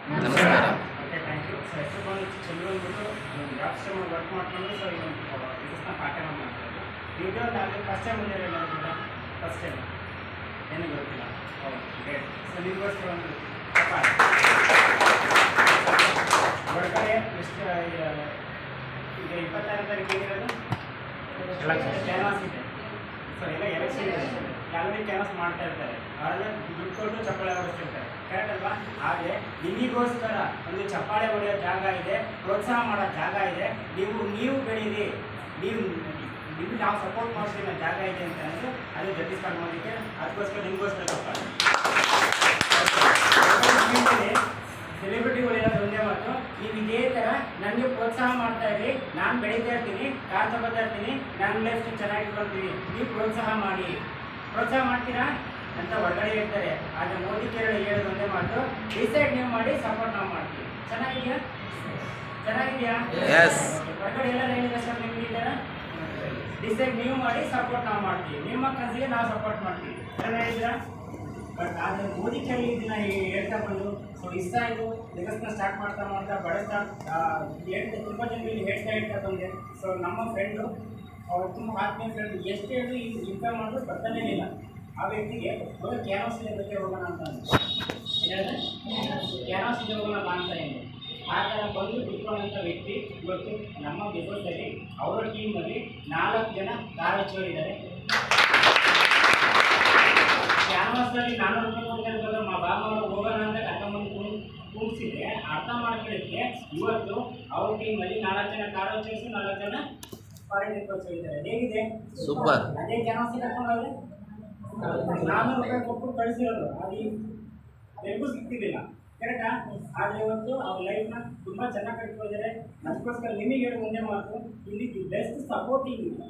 ನಮಸ್ಕಾರ. Okay, thank you. So ಹೆಸರು ಬಂದು ಚಂದ್ರು ಅಂದ್ಬಿಟ್ಟು ಜಾಬ್ಸ್ಟಮ್ ವರ್ಕ್ ಮಾಡ್ಕೊಂಡು ಸೊ ಇನ್ನೊಂದು ಬಿಸ್ನೆಸ್ನ ಪಾರ್ಟ್ ಟೈಮ್ ಮಾಡ್ತಾಯಿದ್ದು. ಯೂಟ್ಯೂಬ್ ಆದರೆ ಫಸ್ಟ್ ಟೈಮ್ ಮುಂದೆ ಏನಾದ್ರು ಫಸ್ಟ್ ಟೈಮ್ ಏನೂ ಗೊತ್ತಿಲ್ಲ. ಓಕೆ, ಸೊ ನಿಮಗೋಸ್ಕರ ಒಂದು ಹೊರಗಡೆ ಎಷ್ಟು ಈಗ 26ನೇ ತಾರೀಕು ಏನಿರೋದು ಕ್ಯಾನ್ವಾಸ್ ಇದೆ. ಸೊ ಎಲ್ಲ ಎಲೆಕ್ಷನ್ ಇದೆ, ಯಾವ್ದೇ ಕ್ಯಾನ್ವಾಸ್ ಮಾಡ್ತಾ ಇರ್ತಾರೆ, ಅವರೆಲ್ಲ ದುಡ್ಡು ಕೊಟ್ಟು ಚಪ್ಪಾಳೆ ಹೊಡಿಸ್ತಿರ್ತಾರೆ, ಕರೆಕ್ಟ್ ಅಲ್ವಾ? ಆದರೆ ನಿಮಗೋಸ್ಕರ ಒಂದು ಚಪ್ಪಾಳೆ ಹೊಡೆಯೋ ಜಾಗ ಇದೆ, ಪ್ರೋತ್ಸಾಹ ಮಾಡೋ ಜಾಗ ಇದೆ. ನೀವು ಬೆಳೀರಿ, ನಿಮ್ಗೆ ನಾವು ಸಪೋರ್ಟ್ ಮಾಡ್ತೀವಿ ಜಾಗ ಇದೆ ಅಂತ ಅಂದರೆ ಅದು ಜಗದೀಶ್ ಮಾಡೋದಕ್ಕೆ, ಅದಕ್ಕೋಸ್ಕರ ನಿಮಗೋಸ್ಕರ ಚಪ್ಪಾಳೆ. ಸೆಲೆಬ್ರಿಟಿಗಳಿರೋದು ಒಂದೇ ಮಾತು, ನೀವು ಇದೇ ಥರ ನನಗೆ ಪ್ರೋತ್ಸಾಹ ಮಾಡ್ತಾ ಇರಿ, ನಾನು ಬೆಳೀತಾ ಇರ್ತೀನಿ, ಕಾರ್ ತಗೋತಾ ಇರ್ತೀನಿ, ನನ್ನ ಲೈಫ್ ಚೆನ್ನಾಗಿಟ್ಕೊಳ್ತೀವಿ, ನೀವು ಪ್ರೋತ್ಸಾಹ ಮಾಡ್ತೀರಾ ಅಂತ ಹೊರಗಡೆ ಹೇಳ್ತಾರೆ. ಆದರೆ ಮೋದಿ ಕೇರಳ ಹೇಳೋದು ಒಂದೇ ಮಾತು, ಡಿಸೈಡ್ ನೀವು ಮಾಡಿ, ಸಪೋರ್ಟ್ ನಾವು ಮಾಡ್ತೀವಿ. ಚೆನ್ನಾಗಿದೆಯಾ? ಹೊರಗಡೆ ಎಲ್ಲ ಹೇಳಿದ ಸರ್ ನಿಮ್ಗೆ ಈ ಥರ ಡಿಸೈಡ್ ನೀವು ಮಾಡಿ, ಸಪೋರ್ಟ್ ನಾವು ಮಾಡ್ತೀವಿ, ನಿಮ್ಮ ಕನಸಿಗೆ ನಾವು ಸಪೋರ್ಟ್ ಮಾಡ್ತೀವಿ. ಚೆನ್ನಾಗಿದ್ದೀರಾ? ಬಟ್ ಆದರೆ ಮೋದಿ ಕೇರಳ ಇದನ್ನ ಹೇಳ್ತಾ ಬಂದು ಸೊ ಇಷ್ಟ ಆಯಿತು, ಬಿಸ್ನೆಸ್ನ ಸ್ಟಾರ್ಟ್ ಮಾಡ್ತಾ ಬಡಸ್ತಾ ತುಂಬ ಜನರಿಗೆ ಹೇಳ್ತಾ ಬಂದೆ. ಸೊ ನಮ್ಮ ಫ್ರೆಂಡು, ಅವ್ರು ತುಂಬ ಆತ್ಮೀಯ ಫ್ರೆಂಡ್, ಎಷ್ಟು ಹೇಳಿ ಇನ್ಕಮ್ ಮಾಡಿದ್ರು ಬರ್ತಾನೇ ಇಲ್ಲ. ಆ ವ್ಯಕ್ತಿಗೆ ಹೋಗಿ ಕ್ಯಾನ್ವಾಸ್ ಬಗ್ಗೆ ಹೋಗೋಣ ಅಂತ ಹೇಳಿದ್ರೆ ಕ್ಯಾನ್ವಾಸ್ ಇದೆ ಹೋಗೋಣ ಅಂತ ಏನು ಆ ಥರ ಬಂದು ಕುತ್ಕೊಂಡಂಥ ವ್ಯಕ್ತಿ ಇವತ್ತು ನಮ್ಮ ಬಿಸ್ನೆಸ್ಸಲ್ಲಿ ಅವರ ಟೀಮಲ್ಲಿ 4 ಜನ ಕಾರ್ಯಚರಿದ್ದಾರೆ. ಕ್ಯಾನ್ವಾಸಲ್ಲಿ 400 ರೂಪಾಯಿ ಕೊಡ್ತಾ ಬಾಬಾವರು ಹೋಗೋಣ ಅಂತ ಕರ್ಕೊಂಡ್ಬಂದು ಕೂಡಿಸಿದ್ರೆ ಅರ್ಥ ಮಾಡ್ಕೊಳ್ಳೋಕ್ಕೆ ಇವತ್ತು ಅವ್ರ ಟೀಮಲ್ಲಿ 4 ಜನ ಕಾರ್ಯಚರಿಸಿ 4 ಜನ ಕಾರ್ಯನಿರ್ವಹಿಸಿದ್ದಾರೆ. ಹೇಗಿದೆ? ಸೂಪರ್. ಅದೇ ಕ್ಯಾನ್ವಾಸಿಗೆ ಕರ್ಕೊಂಡೋದ್ರೆ 400 ರೂಪಾಯಿ ಕೊಟ್ಟು ಕಳಿಸಿರೋದು, ಅದು ಎಲ್ಗೂ ಸಿಗ್ತಿರ್ಲಿಲ್ಲ, ಕರೆಕ್ಟಾ? ಆದರೆ ಇವತ್ತು ಅವ್ರ ಲೈಫ್ನ ತುಂಬ ಚೆನ್ನಾಗಿ ಕಟ್ಕೊಂಡಿದ್ದಾರೆ. ಅದಕ್ಕೋಸ್ಕರ ನಿಮಗೆ ಹೇಳಿ ಒಂದೇ ಮಾತು, ಇಲ್ಲಿ ಬೆಸ್ಟ್ ಸಪೋರ್ಟಿಂಗ್ ಇಲ್ಲ,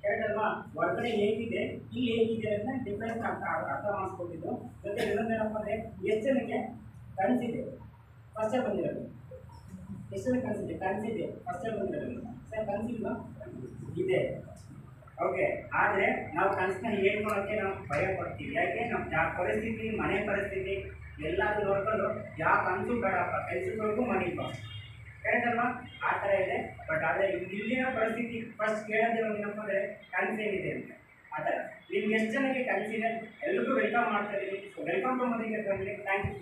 ಕರೆಕ್ಟ್ ಅಲ್ವಾ? ಹೊರಗಡೆ ಹೇಗಿದೆ, ಇಲ್ಲಿ ಹೇಗಿದೆ ಅಂತ ಡಿಫ್ರೆನ್ಸ್ ಅರ್ಥ ಮಾಡಿಸ್ಕೊಟ್ಟಿದ್ದು. ಜೊತೆ ಇನ್ನೊಂದೇನಪ್ಪ ಅಂದರೆ, ಎಷ್ಟು ಜನಕ್ಕೆ ಕನಸಿದೆ ಫಸ್ಟೇ ಬಂದಿರೋದು, ಎಷ್ಟು ಜನ ಕನಸಿದೆ ಫಸ್ಟೇ ಬಂದಿರೋದು ಸರ್? ಕನಸಿಲ್ಲ ಇದೆ, ಓಕೆ. ಆದರೆ ನಾವು ಕನಸನ್ನ ಹೇಳ್ಕೊಳ್ಳೋಕ್ಕೆ ನಾವು ಭಯ ಪಡ್ತೀವಿ. ಯಾಕೆ? ನಮ್ಮ ಪರಿಸ್ಥಿತಿ, ಮನೆ ಪರಿಸ್ಥಿತಿ ಎಲ್ಲಾದರೂ ನೋಡ್ಕೊಂಡು ಯಾವ ಕನಸು ಬೇಡಪ್ಪ, ಕೆಲಸಗಳಿಗೂ ಮನೆಗೆ ಬಾ, ಕರೆಕ್ಟ್ ಅಲ್ವಾ? ಆ ಥರ ಇದೆ. ಬಟ್ ಆದರೆ ಇಲ್ಲಿನ ಪರಿಸ್ಥಿತಿ ಫಸ್ಟ್ ಕೇಳೋದೇ ಒಂದೇನಪ್ಪ ಅಂದರೆ ಕನಸೇನಿದೆ ಅಂತ. ಆ ಥರ ನಿಮ್ಗೆ ಎಷ್ಟು ಜನಕ್ಕೆ ಕನಸಿದೆ, ಎಲ್ರಿಗೂ ವೆಲ್ಕಮ್ ಮಾಡ್ತಾ ಇದ್ದೀವಿ. ವೆಲ್ಕಮ್ ಟು ಮನೆಗೆ ಫ್ಯಾಮಿಲಿ. Thank you.